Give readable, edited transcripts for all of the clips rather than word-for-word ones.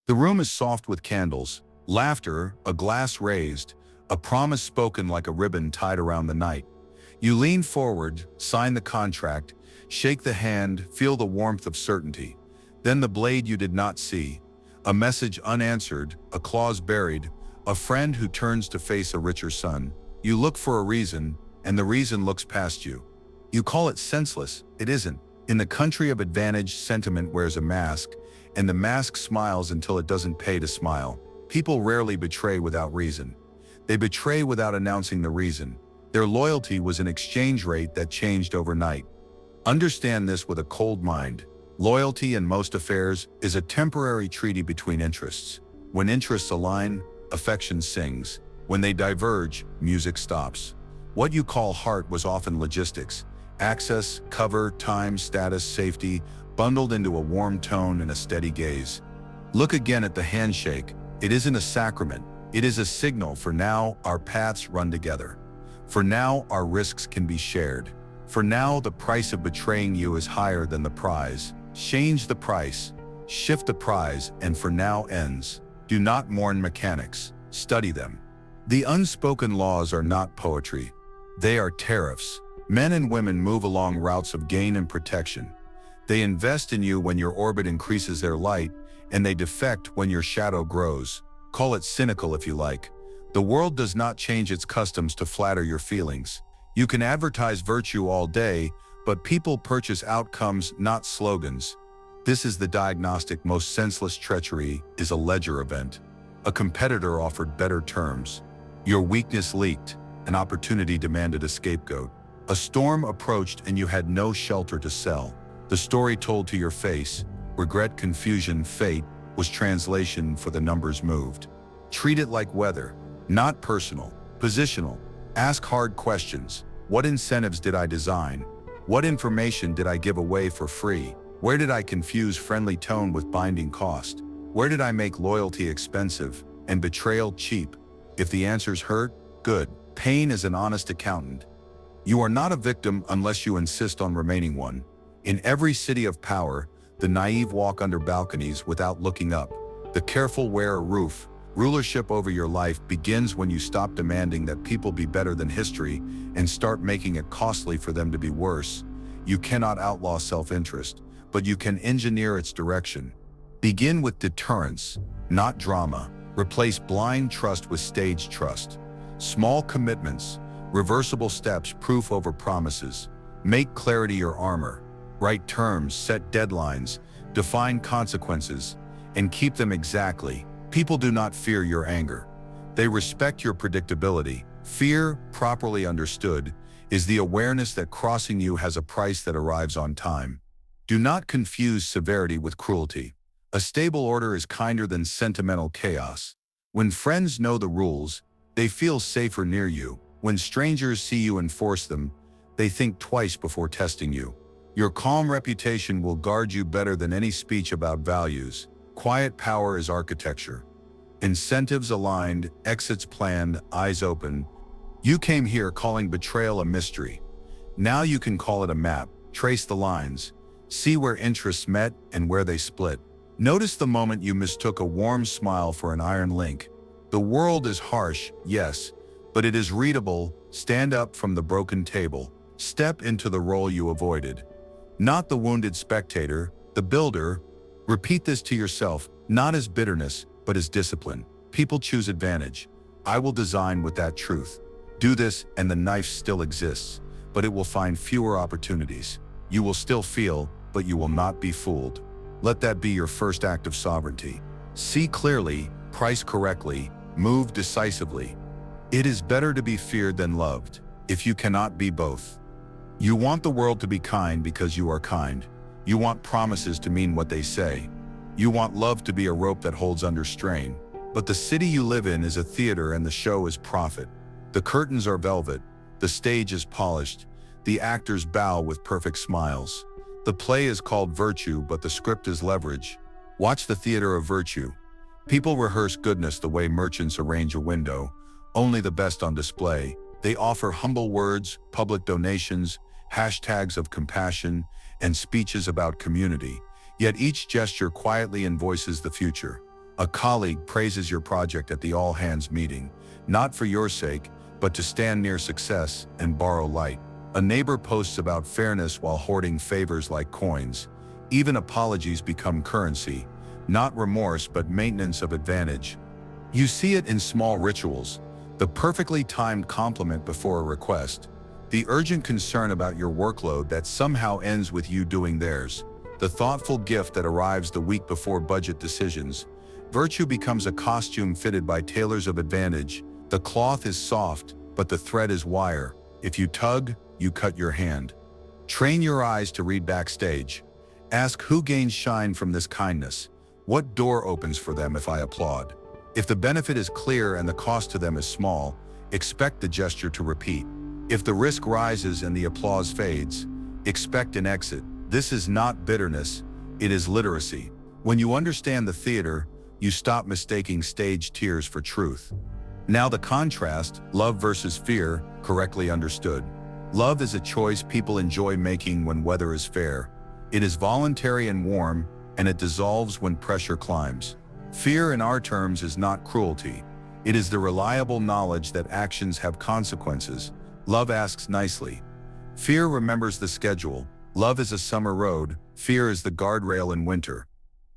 The room is soft with candles, laughter, a glass raised, a promise spoken like a ribbon tied around the night. You lean forward, sign the contract, shake the hand, feel the warmth of certainty. Then the blade you did not see, a message unanswered, a clause buried, a friend who turns to face a richer sun. You look for a reason, and the reason looks past you. You call it senseless, it isn't. In the country of advantage, sentiment wears a mask, and the mask smiles until it doesn't pay to smile. People rarely betray without reason. They betray without announcing the reason. Their loyalty was an exchange rate that changed overnight. Understand this with a cold mind. Loyalty in most affairs is a temporary treaty between interests. When interests align, affection sings. When they diverge, music stops. What you call heart was often logistics. Access, cover, time, status, safety, bundled into a warm tone and a steady gaze. Look again at the handshake. It isn't a sacrament. It is a signal for now our paths run together. For now our risks can be shared. For now the price of betraying you is higher than the prize. Change the price, shift the prize, and for now ends. Do not mourn mechanics. Study them. The unspoken laws are not poetry. They are tariffs. Men and women move along routes of gain and protection. They invest in you when your orbit increases their light, and they defect when your shadow grows. Call it cynical if you like. The world does not change its customs to flatter your feelings. You can advertise virtue all day, but people purchase outcomes, not slogans. This is the diagnostic. Most senseless treachery is a ledger event. A competitor offered better terms. Your weakness leaked. An opportunity demanded a scapegoat. A storm approached and you had no shelter to sell. The story told to your face, regret, confusion, fate, was translation for the numbers moved. Treat it like weather, not personal, positional. Ask hard questions. What incentives did I design? What information did I give away for free? Where did I confuse friendly tone with binding cost? Where did I make loyalty expensive and betrayal cheap? If the answers hurt, good. Pain is an honest accountant. You are not a victim unless you insist on remaining one. In every city of power, the naive walk under balconies without looking up. The careful wear a roof. Rulership over your life begins when you stop demanding that people be better than history and start making it costly for them to be worse. You cannot outlaw self-interest, but you can engineer its direction. Begin with deterrence, not drama. Replace blind trust with staged trust. Small commitments, reversible steps, proof over promises. Make clarity your armor. Write terms, set deadlines, define consequences, and keep them exactly. People do not fear your anger. They respect your predictability. Fear, properly understood, is the awareness that crossing you has a price that arrives on time. Do not confuse severity with cruelty. A stable order is kinder than sentimental chaos. When friends know the rules, they feel safer near you. When strangers see you enforce them, they think twice before testing you. Your calm reputation will guard you better than any speech about values. Quiet power is architecture. Incentives aligned, exits planned, eyes open. You came here calling betrayal a mystery. Now you can call it a map. Trace the lines. See where interests met and where they split. Notice the moment you mistook a warm smile for an iron link. The world is harsh, yes, but it is readable. Stand up from the broken table. Step into the role you avoided. Not the wounded spectator, the builder. Repeat this to yourself, not as bitterness, but as discipline. People choose advantage. I will design with that truth. Do this and the knife still exists, but it will find fewer opportunities. You will still feel, but you will not be fooled. Let that be your first act of sovereignty. See clearly, price correctly, move decisively. It is better to be feared than loved, if you cannot be both. You want the world to be kind because you are kind. You want promises to mean what they say. You want love to be a rope that holds under strain. But the city you live in is a theater and the show is profit. The curtains are velvet, the stage is polished, the actors bow with perfect smiles. The play is called virtue, but the script is leverage. Watch the theater of virtue. People rehearse goodness the way merchants arrange a window, only the best on display. They offer humble words, public donations, hashtags of compassion, and speeches about community. Yet each gesture quietly invoices the future. A colleague praises your project at the all-hands meeting, not for your sake, but to stand near success and borrow light. A neighbor posts about fairness while hoarding favors like coins. Even apologies become currency, not remorse but maintenance of advantage. You see it in small rituals, the perfectly timed compliment before a request, the urgent concern about your workload that somehow ends with you doing theirs, the thoughtful gift that arrives the week before budget decisions. Virtue becomes a costume fitted by tailors of advantage. The cloth is soft, but the thread is wire. If you tug, you cut your hand. Train your eyes to read backstage. Ask who gains shine from this kindness. What door opens for them if I applaud? If the benefit is clear and the cost to them is small, expect the gesture to repeat. If the risk rises and the applause fades, expect an exit. This is not bitterness, it is literacy. When you understand the theater, you stop mistaking stage tears for truth. Now the contrast, love versus fear, correctly understood. Love is a choice people enjoy making when weather is fair. It is voluntary and warm, and it dissolves when pressure climbs. Fear in our terms is not cruelty. It is the reliable knowledge that actions have consequences. Love asks nicely. Fear remembers the schedule. Love is a summer road. Fear is the guardrail in winter.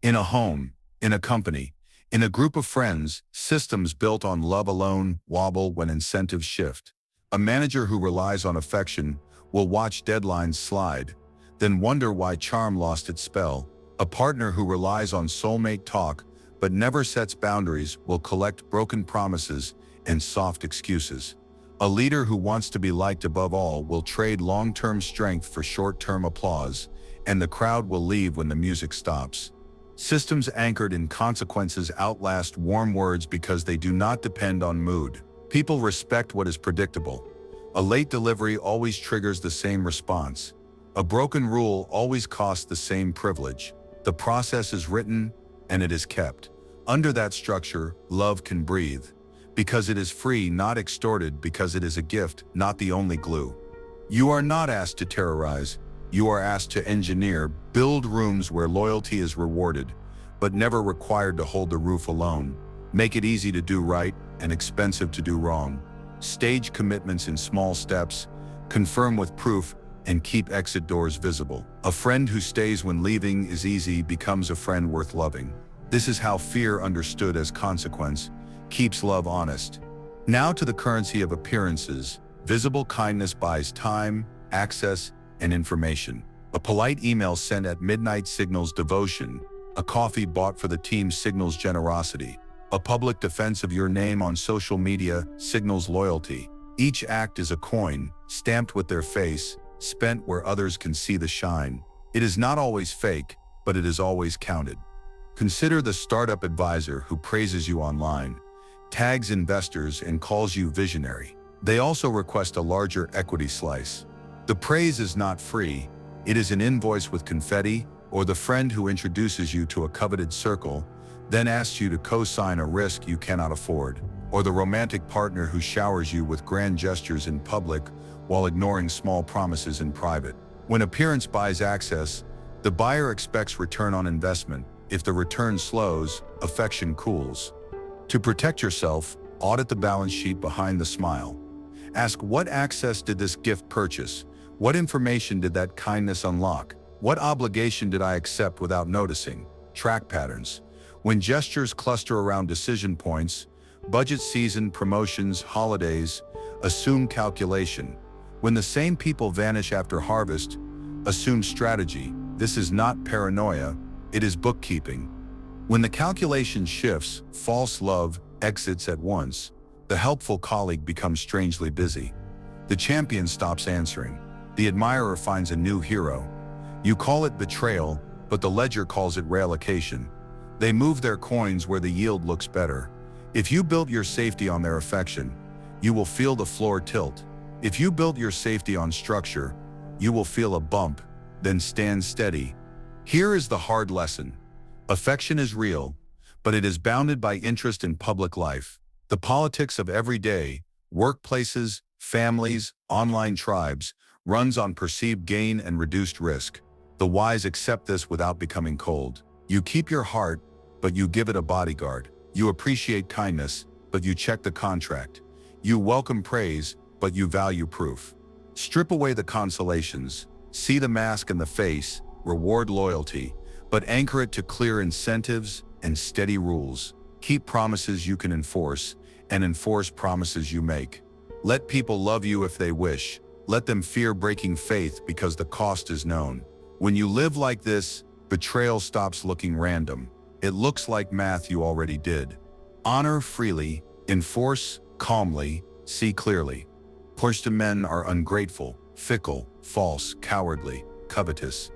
In a home, in a company, in a group of friends, systems built on love alone wobble when incentives shift. A manager who relies on affection will watch deadlines slide, then wonder why charm lost its spell. A partner who relies on soulmate talk but never sets boundaries will collect broken promises and soft excuses. A leader who wants to be liked above all will trade long-term strength for short-term applause, and the crowd will leave when the music stops. Systems anchored in consequences outlast warm words because they do not depend on mood. People respect what is predictable. A late delivery always triggers the same response. A broken rule always costs the same privilege. The process is written, and it is kept. Under that structure, love can breathe. Because it is free, not extorted, because it is a gift, not the only glue. You are not asked to terrorize. You are asked to engineer, build rooms where loyalty is rewarded, but never required to hold the roof alone. Make it easy to do right and expensive to do wrong. Stage commitments in small steps, confirm with proof, and keep exit doors visible. A friend who stays when leaving is easy becomes a friend worth loving. This is how fear, understood as consequence, keeps love honest. Now to the currency of appearances. Visible kindness buys time, access, and information. A polite email sent at midnight signals devotion. A coffee bought for the team signals generosity. A public defense of your name on social media signals loyalty. Each act is a coin, stamped with their face, spent where others can see the shine. It is not always fake, but it is always counted. Consider the startup advisor who praises you online, tags investors, and calls you visionary. They also request a larger equity slice. The praise is not free. It is an invoice with confetti, or the friend who introduces you to a coveted circle, then asks you to co-sign a risk you cannot afford, or the romantic partner who showers you with grand gestures in public while ignoring small promises in private. When appearance buys access, the buyer expects return on investment. If the return slows, affection cools. To protect yourself, audit the balance sheet behind the smile. Ask, what access did this gift purchase? What information did that kindness unlock? What obligation did I accept without noticing? Track patterns. When gestures cluster around decision points, budget season, promotions, holidays, assume calculation. When the same people vanish after harvest, assume strategy. This is not paranoia, it is bookkeeping. When the calculation shifts, false love exits at once. The helpful colleague becomes strangely busy. The champion stops answering. The admirer finds a new hero. You call it betrayal, but the ledger calls it relocation. They move their coins where the yield looks better. If you built your safety on their affection, you will feel the floor tilt. If you built your safety on structure, you will feel a bump, then stand steady. Here is the hard lesson. Affection is real, but it is bounded by interest in public life. The politics of every day, workplaces, families, online tribes, runs on perceived gain and reduced risk. The wise accept this without becoming cold. You keep your heart, but you give it a bodyguard. You appreciate kindness, but you check the contract. You welcome praise, but you value proof. Strip away the consolations, see the mask in the face, reward loyalty, but anchor it to clear incentives and steady rules. Keep promises you can enforce, and enforce promises you make. Let people love you if they wish. Let them fear breaking faith because the cost is known. When you live like this, betrayal stops looking random. It looks like math you already did. Honor freely, enforce calmly, see clearly. Pushed men are ungrateful, fickle, false, cowardly, covetous.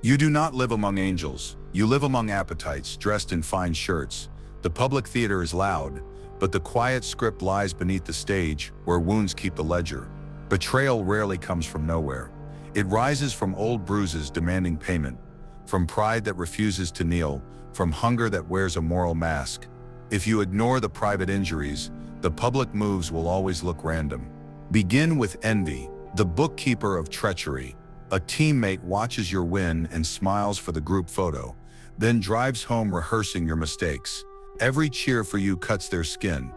You do not live among angels. You live among appetites dressed in fine shirts. The public theater is loud, but the quiet script lies beneath the stage where wounds keep the ledger. Betrayal rarely comes from nowhere. It rises from old bruises demanding payment, from pride that refuses to kneel, from hunger that wears a moral mask. If you ignore the private injuries, the public moves will always look random. Begin with envy, the bookkeeper of treachery. A teammate watches your win and smiles for the group photo, then drives home rehearsing your mistakes. Every cheer for you cuts their skin.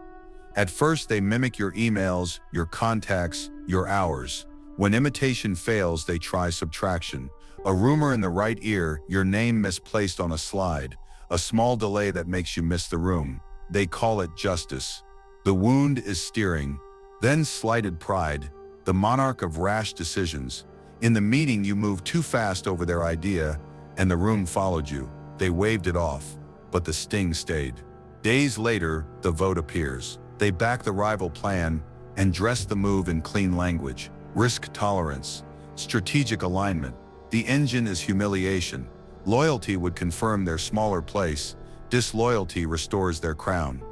At first they mimic your emails, your contacts, your hours. When imitation fails, they try subtraction. A rumor in the right ear, your name misplaced on a slide. A small delay that makes you miss the room. They call it justice. The wound is steering. Then slighted pride, the monarch of rash decisions. In the meeting you moved too fast over their idea, and the room followed you. They waved it off, but the sting stayed. Days later, the vote appears. They back the rival plan and dress the move in clean language. Risk tolerance, strategic alignment. The engine is humiliation. Loyalty would confirm their smaller place. Disloyalty restores their crown.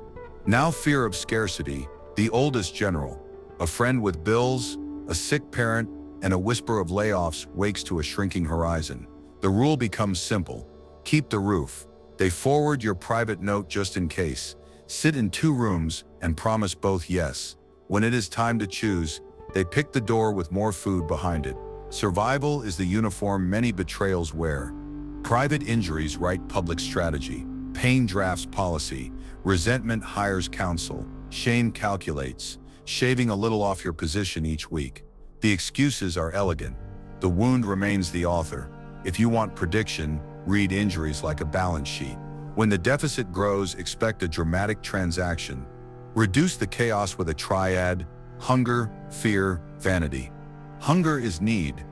Now fear of scarcity, the oldest general. A friend with bills, a sick parent, and a whisper of layoffs wakes to a shrinking horizon. The rule becomes simple. Keep the roof. They forward your private note just in case. Sit in 2 rooms and promise both yes. When it is time to choose, they pick the door with more food behind it. Survival is the uniform many betrayals wear. Private injuries write public strategy. Pain drafts policy. Resentment hires counsel. Shame calculates, shaving a little off your position each week. The excuses are elegant. The wound remains the author. If you want prediction, read injuries like a balance sheet. When the deficit grows, expect a dramatic transaction. Reduce the chaos with a triad: hunger, fear, vanity. Hunger is need.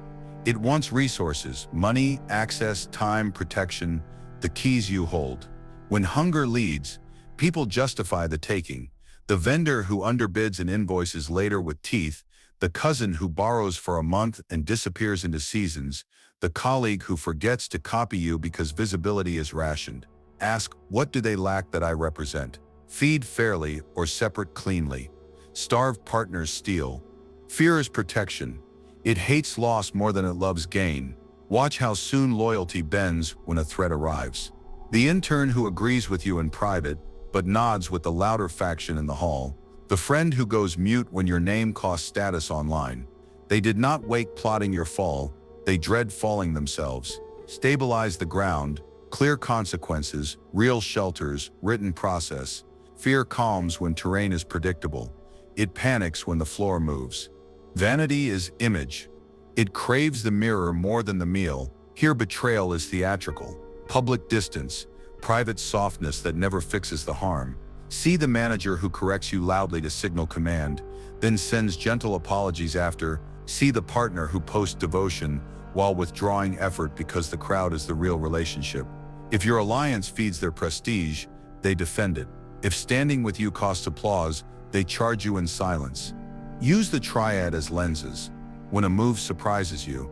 It wants resources, money, access, time, protection, the keys you hold. When hunger leads, people justify the taking. The vendor who underbids and invoices later with teeth, the cousin who borrows for a month and disappears into seasons, the colleague who forgets to copy you because visibility is rationed. Ask, what do they lack that I represent? Feed fairly or separate cleanly. Starved partners steal. Fear is protection. It hates loss more than it loves gain. Watch how soon loyalty bends when a threat arrives. The intern who agrees with you in private, but nods with the louder faction in the hall. The friend who goes mute when your name costs status online. They did not wake plotting your fall. They dread falling themselves. Stabilize the ground. Clear consequences, real shelters, written process. Fear calms when terrain is predictable. It panics when the floor moves. Vanity is image. It craves the mirror more than the meal. Here betrayal is theatrical. Public distance, private softness that never fixes the harm. See the manager who corrects you loudly to signal command, then sends gentle apologies after. See the partner who posts devotion while withdrawing effort because the crowd is the real relationship. If your alliance feeds their prestige, they defend it. If standing with you costs applause, they charge you in silence. Use the triad as lenses. When a move surprises you,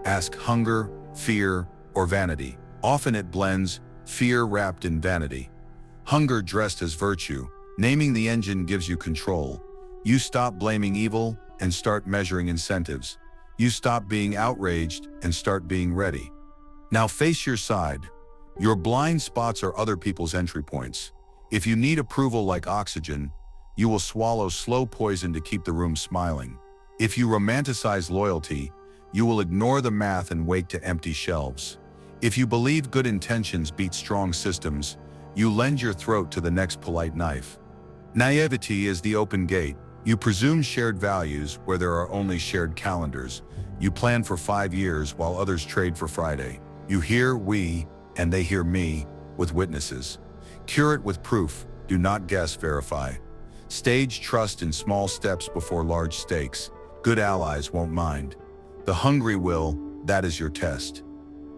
ask hunger, fear, or vanity. Often it blends, fear wrapped in vanity. Hunger dressed as virtue. Naming the engine gives you control. You stop blaming evil and start measuring incentives. You stop being outraged and start being ready. Now face your side. Your blind spots are other people's entry points. If you need approval like oxygen, you will swallow slow poison to keep the room smiling. If you romanticize loyalty, you will ignore the math and wake to empty shelves. If you believe good intentions beat strong systems, You lend your throat to the next polite knife. Naivety is the open gate. You presume shared values where there are only shared calendars. You plan for 5 years while others trade for Friday. You hear we, and they hear me, with witnesses. Cure it with proof. Do not guess, verify. Stage trust in small steps before large stakes. Good allies won't mind. The hungry will, that is your test.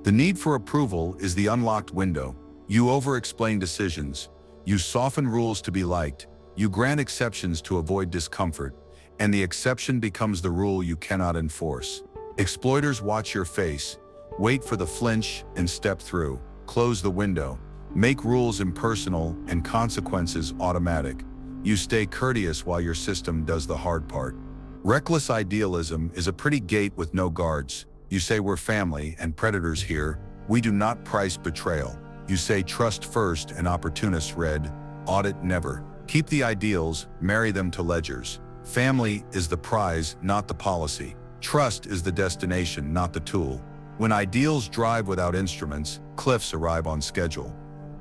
The need for approval is the unlocked window. You over-explain decisions. You soften rules to be liked. You grant exceptions to avoid discomfort, and the exception becomes the rule you cannot enforce. Exploiters watch your face, wait for the flinch, and step through. Close the window. Make rules impersonal and consequences automatic. You stay courteous while your system does the hard part. Reckless idealism is a pretty gate with no guards. You say we're family and predators here. We do not price betrayal. You say trust first and opportunists read, audit never. Keep the ideals, marry them to ledgers. Family is the prize, not the policy. Trust is the destination, not the tool. When ideals drive without instruments, cliffs arrive on schedule.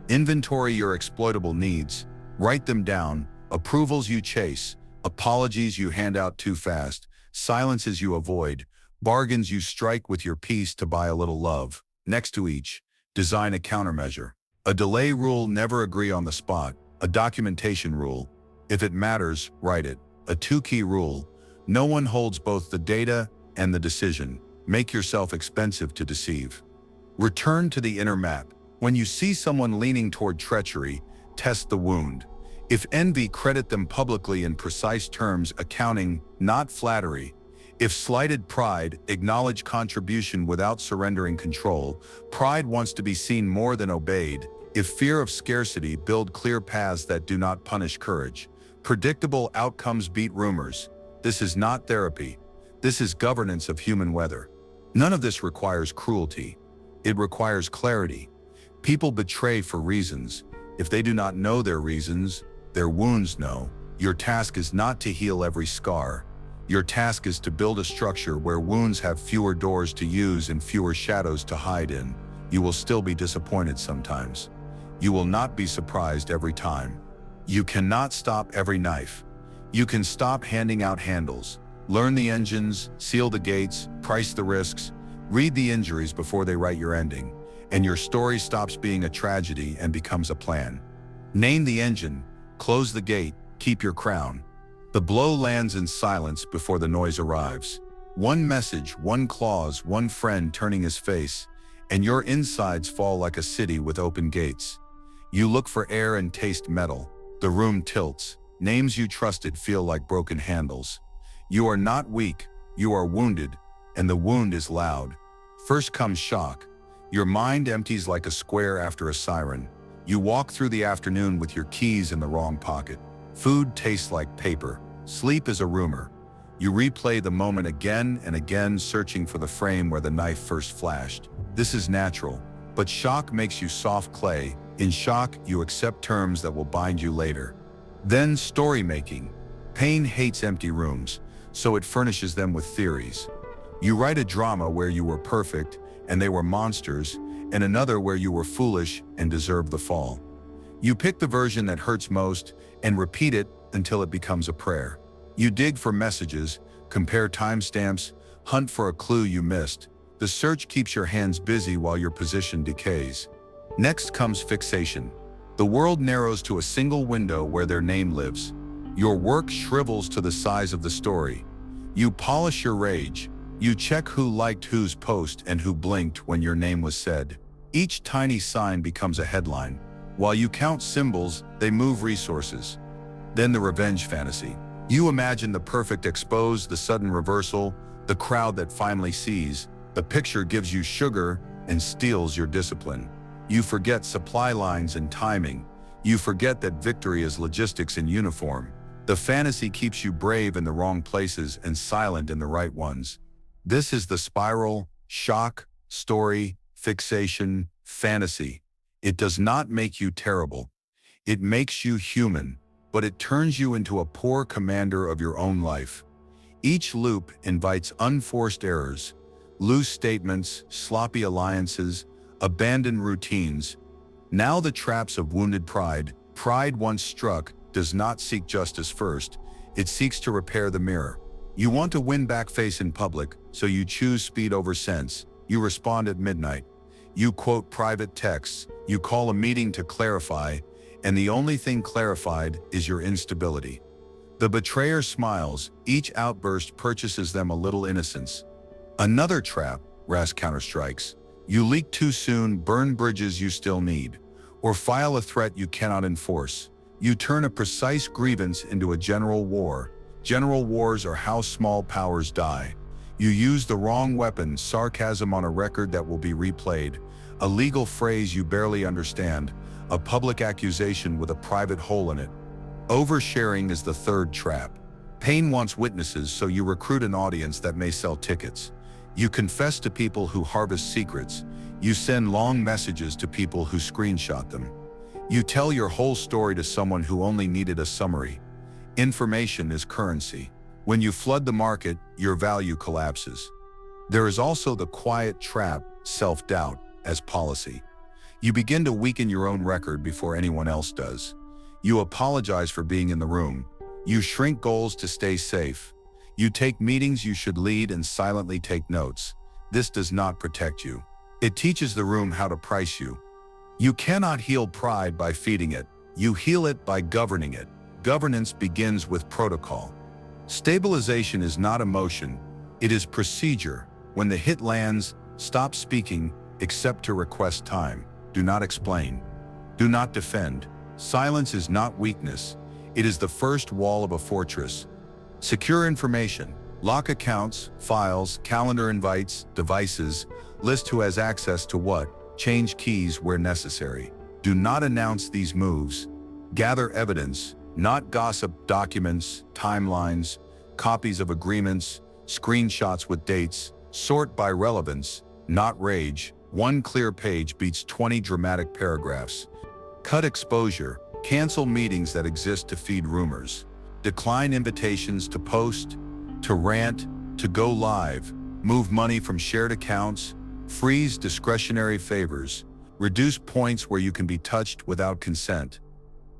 Inventory your exploitable needs. Write them down. Approvals you chase. Apologies you hand out too fast. Silences you avoid. Bargains you strike with your peace to buy a little love. Next to each, design a countermeasure. A delay rule, never agree on the spot. A documentation rule. If it matters, write it. A two-key rule. No one holds both the data and the decision. Make yourself expensive to deceive. Return to the inner map. When you see someone leaning toward treachery, test the wound. If envy, credit them publicly in precise terms, accounting, not flattery. If slighted pride, acknowledge contribution without surrendering control. Pride wants to be seen more than obeyed. If fear of scarcity, build clear paths that do not punish courage. Predictable outcomes beat rumors. This is not therapy. This is governance of human weather. None of this requires cruelty. It requires clarity. People betray for reasons. If they do not know their reasons, their wounds know. Your task is not to heal every scar. Your task is to build a structure where wounds have fewer doors to use and fewer shadows to hide in. You will still be disappointed sometimes. You will not be surprised every time. You cannot stop every knife. You can stop handing out handles. Learn the engines, seal the gates, price the risks, read the injuries before they write your ending, and your story stops being a tragedy and becomes a plan. Name the engine, close the gate, keep your crown. The blow lands in silence before the noise arrives. One message, one clause, one friend turning his face, and your insides fall like a city with open gates. You look for air and taste metal. The room tilts. Names you trusted feel like broken handles. You are not weak, you are wounded, and the wound is loud. First comes shock. Your mind empties like a square after a siren. You walk through the afternoon with your keys in the wrong pocket. Food tastes like paper. Sleep is a rumor. You replay the moment again and again, searching for the frame where the knife first flashed. This is natural, but shock makes you soft clay. In shock, you accept terms that will bind you later. Then story making. Pain hates empty rooms, so it furnishes them with theories. You write a drama where you were perfect and they were monsters, and another where you were foolish and deserved the fall. You pick the version that hurts most and repeat it until it becomes a prayer. You dig for messages, compare timestamps, hunt for a clue you missed. The search keeps your hands busy while your position decays. Next comes fixation. The world narrows to a single window where their name lives. Your work shrivels to the size of the story. You polish your rage. You check who liked whose post and who blinked when your name was said. Each tiny sign becomes a headline. While you count symbols, they move resources. Then the revenge fantasy. You imagine the perfect expose, the sudden reversal, the crowd that finally sees. The picture gives you sugar and steals your discipline. You forget supply lines and timing. You forget that victory is logistics in uniform. The fantasy keeps you brave in the wrong places and silent in the right ones. This is the spiral: shock, story, fixation, fantasy. It does not make you terrible. It makes you human, but it turns you into a poor commander of your own life. Each loop invites unforced errors, loose statements, sloppy alliances, abandoned routines. Now the traps of wounded pride. Pride once struck does not seek justice first, it seeks to repair the mirror. You want to win back face in public, so you choose speed over sense. You respond at midnight. You quote private texts. You call a meeting to clarify, and the only thing clarified is your instability. The betrayer smiles. Each outburst purchases them a little innocence. Another trap, Ras counterstrikes. You leak too soon, burn bridges you still need, or file a threat you cannot enforce. You turn a precise grievance into a general war. General wars are how small powers die. You use the wrong weapon, sarcasm on a record that will be replayed, a legal phrase you barely understand, a public accusation with a private hole in it. Oversharing is the third trap. Pain wants witnesses, so you recruit an audience that may sell tickets. You confess to people who harvest secrets. You send long messages to people who screenshot them. You tell your whole story to someone who only needed a summary. Information is currency. When you flood the market, your value collapses. There is also the quiet trap, self-doubt, as policy. You begin to weaken your own record before anyone else does. You apologize for being in the room. You shrink goals to stay safe. You take meetings you should lead and silently take notes. This does not protect you. It teaches the room how to price you. You cannot heal pride by feeding it. You heal it by governing it. Governance begins with protocol. Stabilization is not emotion, it is procedure. When the hit lands, stop speaking, except to request time. Do not explain. Do not defend. Silence is not weakness. It is the first wall of a fortress. Secure information. Lock accounts, files, calendar invites, devices. List who has access to what. Change keys where necessary. Do not announce these moves. Gather evidence, not gossip. Documents, timelines, copies of agreements, screenshots with dates. Sort by relevance, not rage. One clear page beats 20 dramatic paragraphs. Cut exposure. Cancel meetings that exist to feed rumors. Decline invitations to post, to rant, to go live. Move money from shared accounts. Freeze discretionary favors. Reduce points where you can be touched without consent.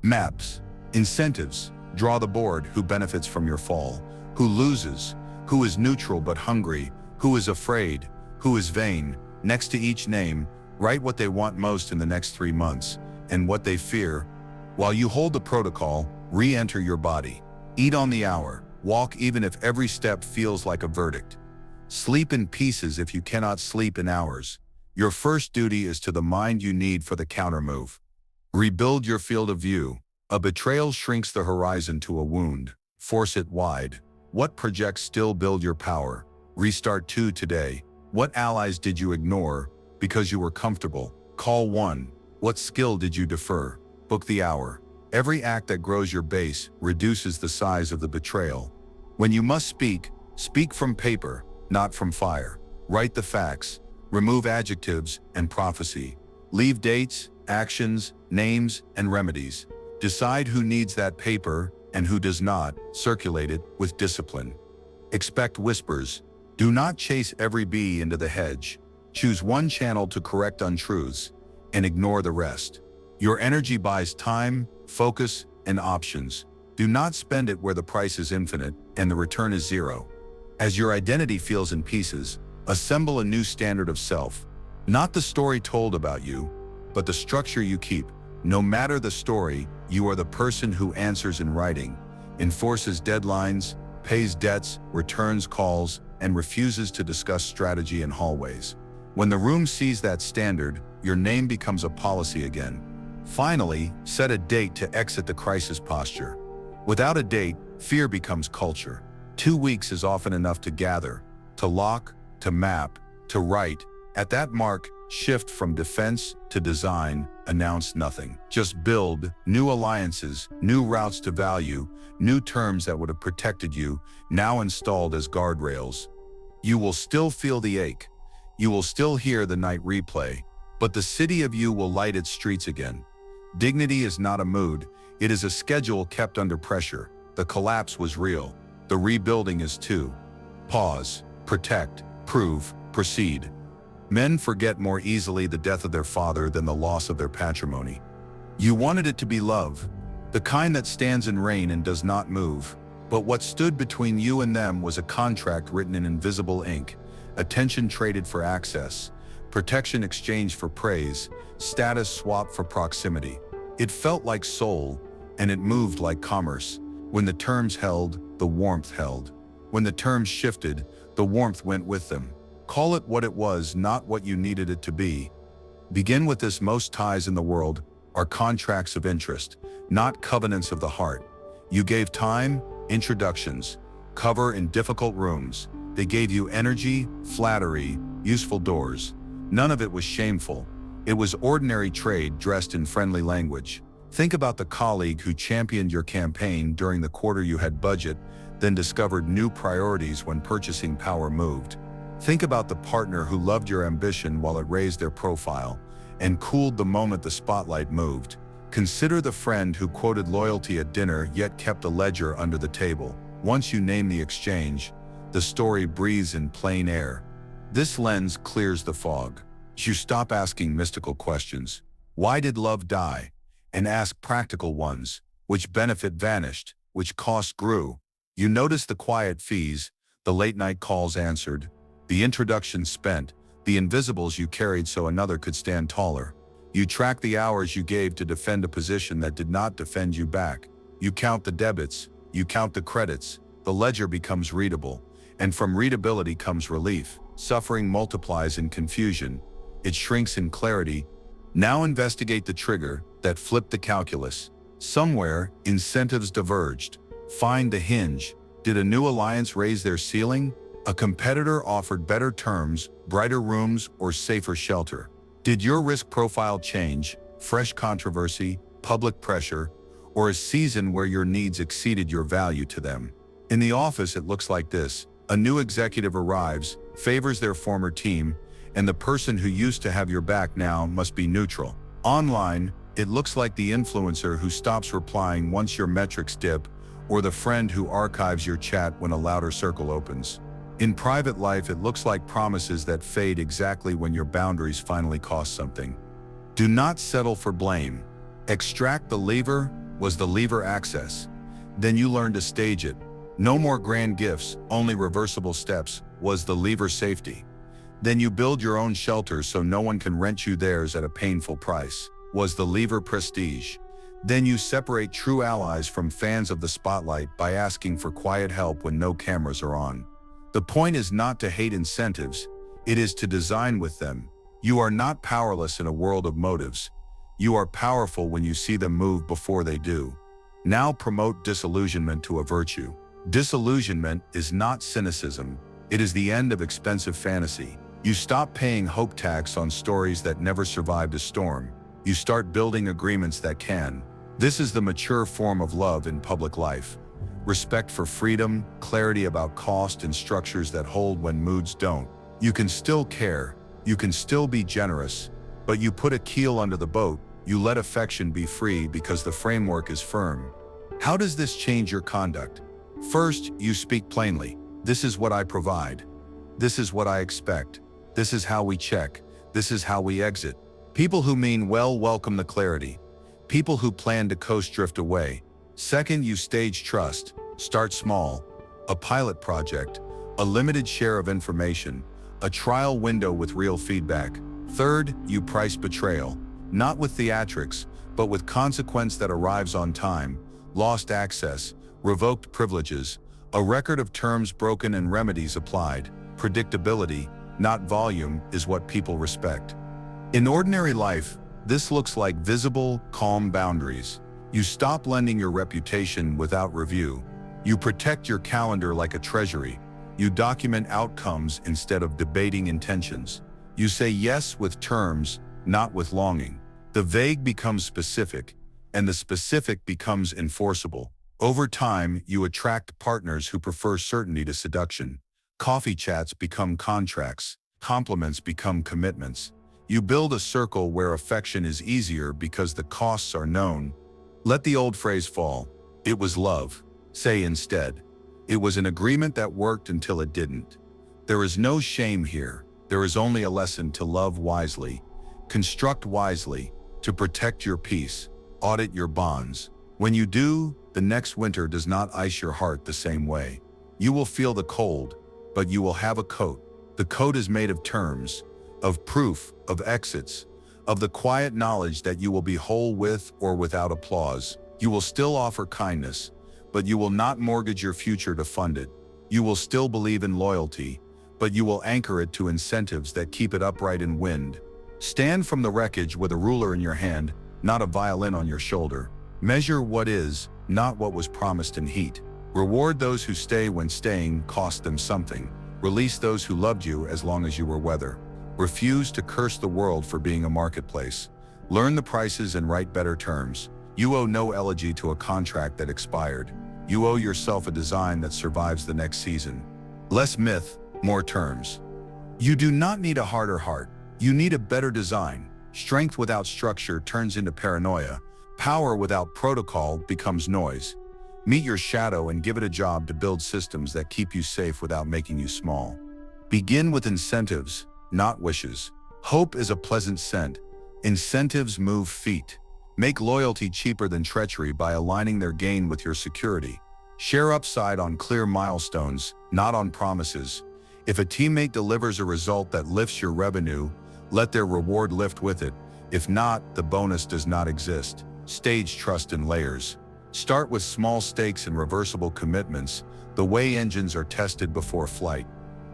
Maps. Incentives. Draw the board. Who benefits from your fall? Who loses? Who is neutral but hungry? Who is afraid? Who is vain? Next to each name, write what they want most in the next 3 months, and what they fear. While you hold the protocol, re-enter your body. Eat on the hour. Walk even if every step feels like a verdict. Sleep in pieces if you cannot sleep in hours. Your first duty is to the mind you need for the countermove. Rebuild your field of view. A betrayal shrinks the horizon to a wound. Force it wide. What projects still build your power? Restart 2 today. What allies did you ignore because you were comfortable? Call 1. What skill did you defer? Book the hour. Every act that grows your base reduces the size of the betrayal. When you must speak, speak from paper, not from fire. Write the facts. Remove adjectives and prophecy. Leave dates, actions, names, and remedies. Decide who needs that paper and who does not. Circulate it with discipline. Expect whispers. Do not chase every bee into the hedge. Choose one channel to correct untruths and ignore the rest. Your energy buys time, focus, and options. Do not spend it where the price is infinite and the return is zero. As your identity feels in pieces, assemble a new standard of self. Not the story told about you, but the structure you keep. No matter the story, you are the person who answers in writing, enforces deadlines, pays debts, returns calls, and refuses to discuss strategy in hallways. When the room sees that standard, your name becomes a policy again. Finally, set a date to exit the crisis posture. Without a date, fear becomes culture. 2 weeks is often enough to gather, to lock, to map, to write. At that mark, shift from defense to design, announce nothing. Just build new alliances, new routes to value, new terms that would have protected you, now installed as guardrails. You will still feel the ache. You will still hear the night replay, but the city of you will light its streets again. Dignity is not a mood, it is a schedule kept under pressure. The collapse was real. The rebuilding is too. Pause, protect, prove, proceed. Men forget more easily the death of their father than the loss of their patrimony. You wanted it to be love, the kind that stands in rain and does not move. But what stood between you and them was a contract written in invisible ink, attention traded for access, protection exchanged for praise, status swapped for proximity. It felt like soul, and it moved like commerce. When the terms held, the warmth held. When the terms shifted, the warmth went with them. Call it what it was, not what you needed it to be. Begin with this: most ties in the world are contracts of interest, not covenants of the heart. You gave time, introductions, cover in difficult rooms. They gave you energy, flattery, useful doors. None of it was shameful. It was ordinary trade dressed in friendly language. Think about the colleague who championed your campaign during the quarter you had budget, then discovered new priorities when purchasing power moved. Think about the partner who loved your ambition while it raised their profile and cooled the moment the spotlight moved. Consider the friend who quoted loyalty at dinner yet kept a ledger under the table. Once you name the exchange, the story breathes in plain air. This lens clears the fog. You stop asking mystical questions. Why did love die? And ask practical ones. Which benefit vanished? Which cost grew? You notice the quiet fees, the late night calls answered, the introductions spent, the invisibles you carried so another could stand taller. You track the hours you gave to defend a position that did not defend you back. You count the debits, you count the credits. The ledger becomes readable, and from readability comes relief. Suffering multiplies in confusion. It shrinks in clarity. Now investigate the trigger that flipped the calculus. Somewhere, incentives diverged. Find the hinge. Did a new alliance raise their ceiling? A competitor offered better terms, brighter rooms, or safer shelter. Did your risk profile change? Fresh controversy, public pressure, or a season where your needs exceeded your value to them? In the office, it looks like this. A new executive arrives, favors their former team, and the person who used to have your back now must be neutral. Online, it looks like the influencer who stops replying once your metrics dip, or the friend who archives your chat when a louder circle opens. In private life, it looks like promises that fade exactly when your boundaries finally cost something. Do not settle for blame. Extract the lever. Was the lever access? Then you learn to stage it. No more grand gifts, only reversible steps. Was the lever safety? Then you build your own shelter so no one can rent you theirs at a painful price. Was the lever prestige? Then you separate true allies from fans of the spotlight by asking for quiet help when no cameras are on. The point is not to hate incentives, it is to design with them. You are not powerless in a world of motives. You are powerful when you see them move before they do. Now promote disillusionment to a virtue. Disillusionment is not cynicism, it is the end of expensive fantasy. You stop paying hope tax on stories that never survived a storm. You start building agreements that can. This is the mature form of love in public life. Respect for freedom, clarity about cost, and structures that hold when moods don't. You can still care, you can still be generous, but you put a keel under the boat. You let affection be free because the framework is firm. How does this change your conduct? First, you speak plainly. This is what I provide. This is what I expect. This is how we check. This is how we exit. People who mean well welcome the clarity. People who plan to coast drift away. Second, you stage trust. Start small. A pilot project, a limited share of information, a trial window with real feedback. Third, you price betrayal. Not with theatrics, but with consequence that arrives on time. Lost access, revoked privileges, a record of terms broken and remedies applied. Predictability, not volume, is what people respect. In ordinary life, this looks like visible, calm boundaries. You stop lending your reputation without review. You protect your calendar like a treasury. You document outcomes instead of debating intentions. You say yes with terms, not with longing. The vague becomes specific, and the specific becomes enforceable. Over time, you attract partners who prefer certainty to seduction. Coffee chats become contracts. Compliments become commitments. You build a circle where affection is easier because the costs are known. Let the old phrase fall. It was love. Say instead, it was an agreement that worked until it didn't. There is no shame here. There is only a lesson to love wisely, construct wisely, to protect your peace, audit your bonds. When you do, the next winter does not ice your heart the same way. You will feel the cold, but you will have a coat. The coat is made of terms, of proof, of exits, of the quiet knowledge that you will be whole with or without applause. You will still offer kindness, but you will not mortgage your future to fund it. You will still believe in loyalty, but you will anchor it to incentives that keep it upright in wind. Stand from the wreckage with a ruler in your hand, not a violin on your shoulder. Measure what is, not what was promised in heat. Reward those who stay when staying cost them something. Release those who loved you as long as you were weather. Refuse to curse the world for being a marketplace. Learn the prices and write better terms. You owe no elegy to a contract that expired. You owe yourself a design that survives the next season. Less myth, more terms. You do not need a harder heart. You need a better design. Strength without structure turns into paranoia. Power without protocol becomes noise. Meet your shadow and give it a job to build systems that keep you safe without making you small. Begin with incentives, not wishes. Hope is a pleasant scent. Incentives move feet. Make loyalty cheaper than treachery by aligning their gain with your security. Share upside on clear milestones, not on promises. If a teammate delivers a result that lifts your revenue, let their reward lift with it. If not, the bonus does not exist. Stage trust in layers. Start with small stakes and reversible commitments, the way engines are tested before flight.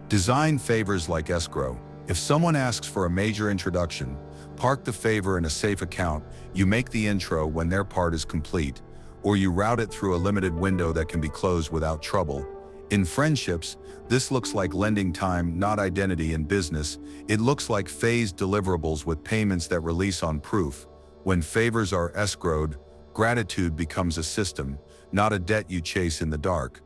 Design favors like escrow. If someone asks for a major introduction, park the favor in a safe account. You make the intro when their part is complete, or you route it through a limited window that can be closed without trouble. In friendships, this looks like lending time, not identity. In business, it looks like phased deliverables with payments that release on proof. When favors are escrowed, gratitude becomes a system, not a debt you chase in the dark.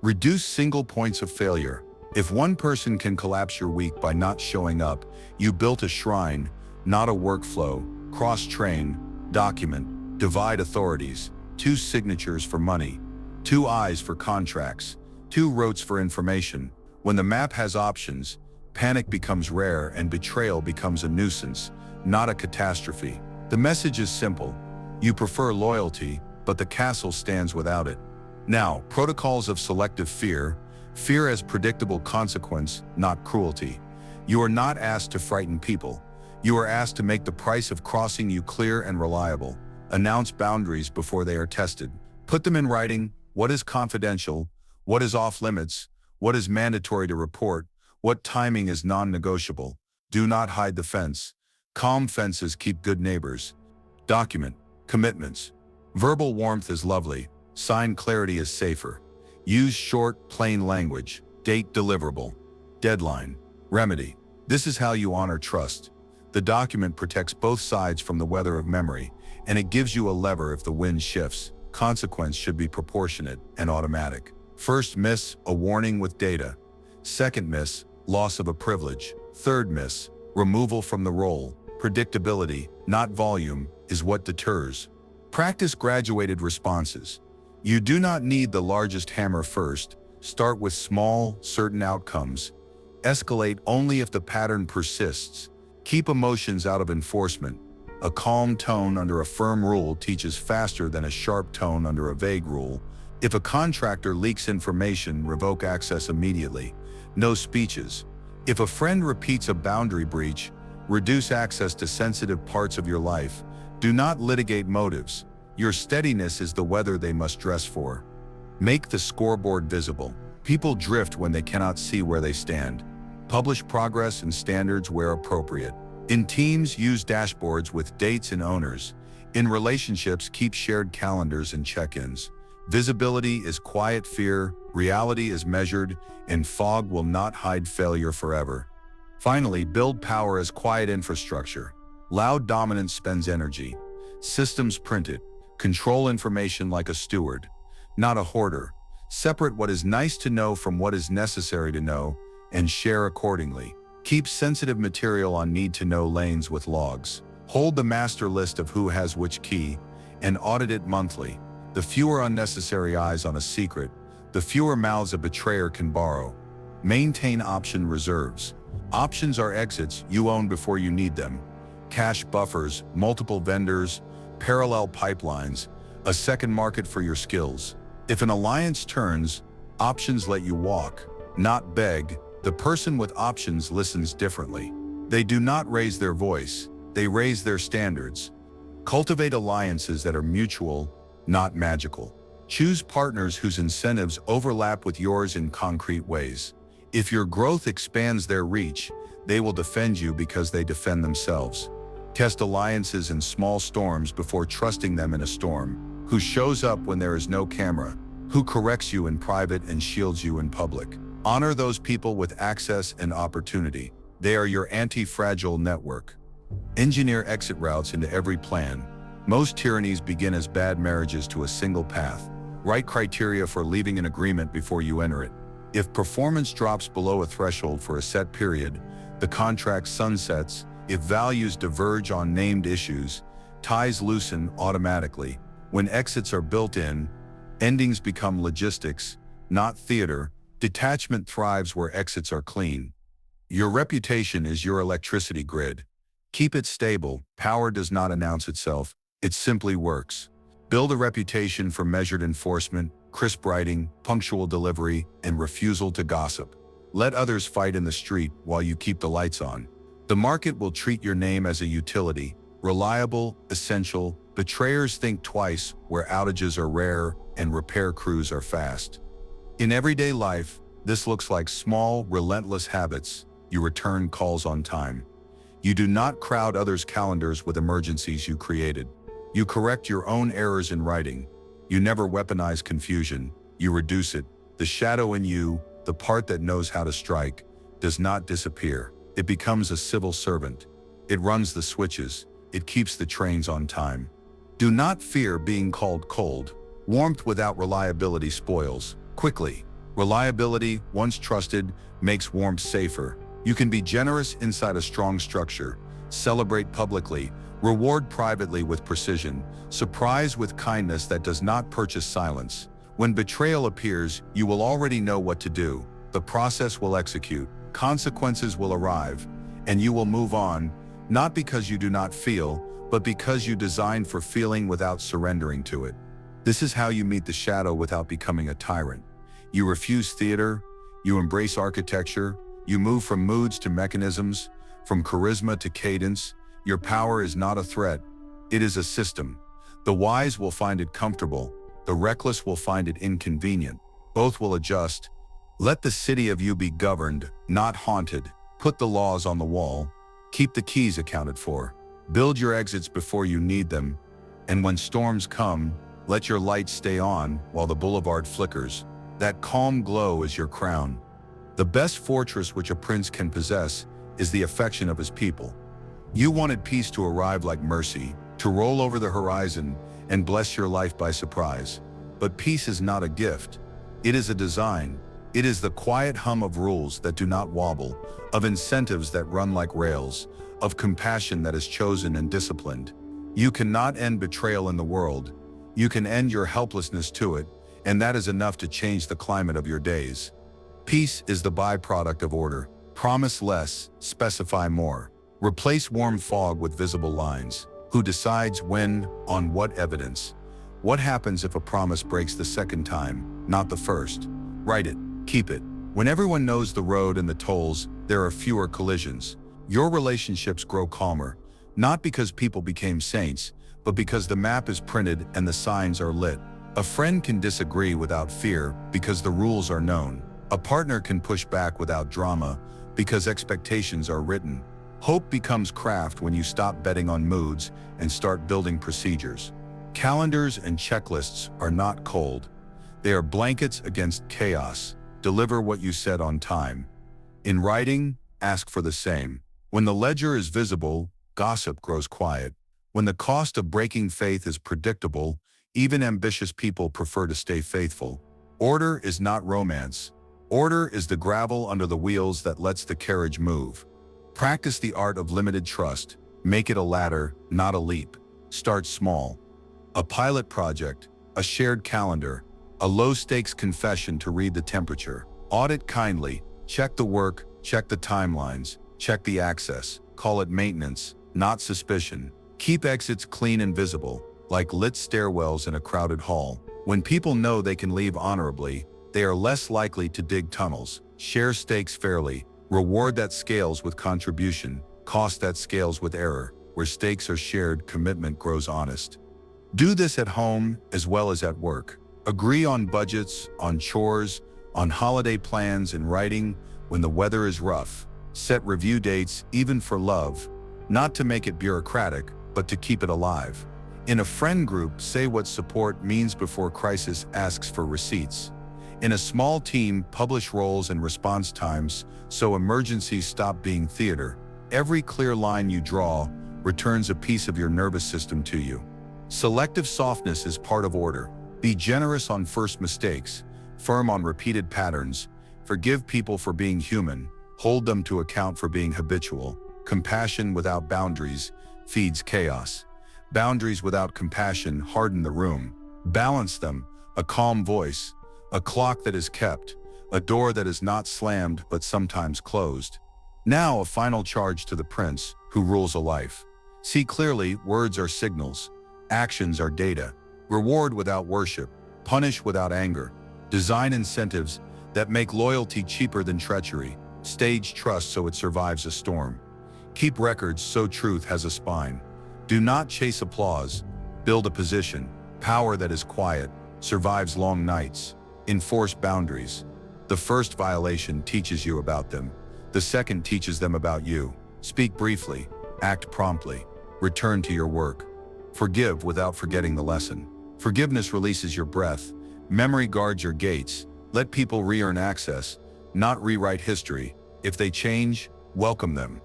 Reduce single points of failure. If one person can collapse your week by not showing up, you built a shrine, not a workflow. Cross-train, document, divide authorities. 2 signatures for money, 2 eyes for contracts, 2 roads for information. When the map has options, panic becomes rare and betrayal becomes a nuisance, not a catastrophe. The message is simple. You prefer loyalty, but the castle stands without it. Now, protocols of selective fear. Fear as predictable consequence, not cruelty. You are not asked to frighten people. You are asked to make the price of crossing you clear and reliable. Announce boundaries before they are tested. Put them in writing. What is confidential? What is off limits? What is mandatory to report? What timing is non-negotiable? Do not hide the fence. Calm fences keep good neighbors. Document. Commitments. Verbal warmth is lovely. Sign clarity is safer. Use short, plain language. Date deliverable. Deadline. Remedy. This is how you honor trust. The document protects both sides from the weather of memory, and it gives you a lever if the wind shifts. Consequence should be proportionate and automatic. First miss, a warning with data. Second miss, loss of a privilege. Third miss, removal from the role. Predictability, not volume, is what deters. Practice graduated responses. You do not need the largest hammer first. Start with small, certain outcomes. Escalate only if the pattern persists. Keep emotions out of enforcement. A calm tone under a firm rule teaches faster than a sharp tone under a vague rule. If a contractor leaks information, revoke access immediately. No speeches. If a friend repeats a boundary breach, reduce access to sensitive parts of your life. Do not litigate motives. Your steadiness is the weather they must dress for. Make the scoreboard visible. People drift when they cannot see where they stand. Publish progress and standards where appropriate. In teams, use dashboards with dates and owners. In relationships, keep shared calendars and check-ins. Visibility is quiet fear, reality is measured, and fog will not hide failure forever. Finally, build power as quiet infrastructure. Loud dominance spends energy. Systems print it. Control information like a steward, not a hoarder. Separate what is nice to know from what is necessary to know, and share accordingly. Keep sensitive material on need-to-know lanes with logs. Hold the master list of who has which key, and audit it monthly. The fewer unnecessary eyes on a secret, the fewer mouths a betrayer can borrow. Maintain option reserves. Options are exits you own before you need them. Cash buffers, multiple vendors, parallel pipelines, a second market for your skills. If an alliance turns, options let you walk, not beg. The person with options listens differently. They do not raise their voice, they raise their standards. Cultivate alliances that are mutual, not magical. Choose partners whose incentives overlap with yours in concrete ways. If your growth expands their reach, they will defend you because they defend themselves. Test alliances in small storms before trusting them in a storm. Who shows up when there is no camera? Who corrects you in private and shields you in public? Honor those people with access and opportunity. They are your anti-fragile network. Engineer exit routes into every plan. Most tyrannies begin as bad marriages to a single path. Write criteria for leaving an agreement before you enter it. If performance drops below a threshold for a set period, the contract sunsets. If values diverge on named issues, ties loosen automatically. When exits are built in, endings become logistics, not theater. Detachment thrives where exits are clean. Your reputation is your electricity grid. Keep it stable. Power does not announce itself, it simply works. Build a reputation for measured enforcement, crisp writing, punctual delivery, and refusal to gossip. Let others fight in the street while you keep the lights on. The market will treat your name as a utility, reliable, essential. Betrayers think twice where outages are rare and repair crews are fast. In everyday life, this looks like small, relentless habits. You return calls on time. You do not crowd others' calendars with emergencies you created. You correct your own errors in writing. You never weaponize confusion. You reduce it. The shadow in you, the part that knows how to strike, does not disappear. It becomes a civil servant. It runs the switches. It keeps the trains on time. Do not fear being called cold. Warmth without reliability spoils quickly. Reliability, once trusted, makes warmth safer. You can be generous inside a strong structure. Celebrate publicly. Reward privately with precision. Surprise with kindness that does not purchase silence. When betrayal appears, you will already know what to do. The process will execute. Consequences will arrive. And you will move on, not because you do not feel, but because you designed for feeling without surrendering to it. This is how you meet the shadow without becoming a tyrant. You refuse theater. You embrace architecture. You move from moods to mechanisms, from charisma to cadence. Your power is not a threat, it is a system. The wise will find it comfortable, the reckless will find it inconvenient. Both will adjust. Let the city of you be governed, not haunted. Put the laws on the wall. Keep the keys accounted for. Build your exits before you need them. And when storms come, let your light stay on while the boulevard flickers. That calm glow is your crown. The best fortress which a prince can possess is the affection of his people. You wanted peace to arrive like mercy, to roll over the horizon and bless your life by surprise. But peace is not a gift. It is a design. It is the quiet hum of rules that do not wobble, of incentives that run like rails, of compassion that is chosen and disciplined. You cannot end betrayal in the world. You can end your helplessness to it, and that is enough to change the climate of your days. Peace is the byproduct of order. Promise less, specify more. Replace warm fog with visible lines. Who decides when, on what evidence? What happens if a promise breaks the second time, not the first? Write it, keep it. When everyone knows the road and the tolls, there are fewer collisions. Your relationships grow calmer, not because people became saints, but because the map is printed and the signs are lit. A friend can disagree without fear because the rules are known. A partner can push back without drama because expectations are written. Hope becomes craft when you stop betting on moods and start building procedures. Calendars and checklists are not cold. They are blankets against chaos. Deliver what you said on time. In writing, ask for the same. When the ledger is visible, gossip grows quiet. When the cost of breaking faith is predictable, even ambitious people prefer to stay faithful. Order is not romance. Order is the gravel under the wheels that lets the carriage move. Practice the art of limited trust. Make it a ladder, not a leap. Start small. A pilot project, a shared calendar, a low-stakes confession to read the temperature. Audit kindly, check the work, Check the timelines. Check the access. Call it maintenance, not suspicion. Keep exits clean and visible, like lit stairwells in a crowded hall. When people know they can leave honorably, they are less likely to dig tunnels. Share stakes fairly. Reward that scales with contribution. Cost that scales with error. Where stakes are shared, commitment grows honest. Do this at home as well as at work. Agree on budgets, on chores, on holiday plans in writing when the weather is rough. Set review dates, even for love, not to make it bureaucratic, but to keep it alive. In a friend group, say what support means before crisis asks for receipts. In a small team, publish roles and response times so emergencies stop being theater. Every clear line you draw returns a piece of your nervous system to you. Selective softness is part of order. Be generous on first mistakes, firm on repeated patterns, forgive people for being human, hold them to account for being habitual. Compassion without boundaries feeds chaos. Boundaries without compassion harden the room. Balance them, a calm voice, a clock that is kept, a door that is not slammed but sometimes closed. Now a final charge to the prince who rules a life. See clearly, words are signals, actions are data. Reward without worship, punish without anger. Design incentives that make loyalty cheaper than treachery. Stage trust so it survives a storm. Keep records so truth has a spine. Do not chase applause. Build a position. Power that is quiet survives long nights. Enforce boundaries. The first violation teaches you about them. The second teaches them about you. Speak briefly. Act promptly. Return to your work. Forgive without forgetting the lesson. Forgiveness releases your breath. Memory guards your gates. Let people re-earn access, not rewrite history. If they change, welcome them.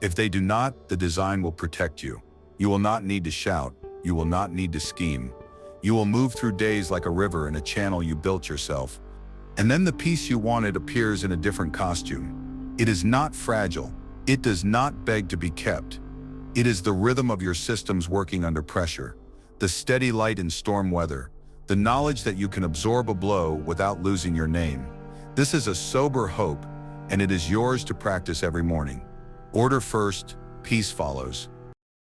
If they do not, the design will protect you. You will not need to shout. You will not need to scheme. You will move through days like a river in a channel you built yourself. And then the piece you wanted appears in a different costume. It is not fragile. It does not beg to be kept. It is the rhythm of your systems working under pressure, the steady light in storm weather, the knowledge that you can absorb a blow without losing your name. This is a sober hope, and it is yours to practice every morning. Order first, peace follows.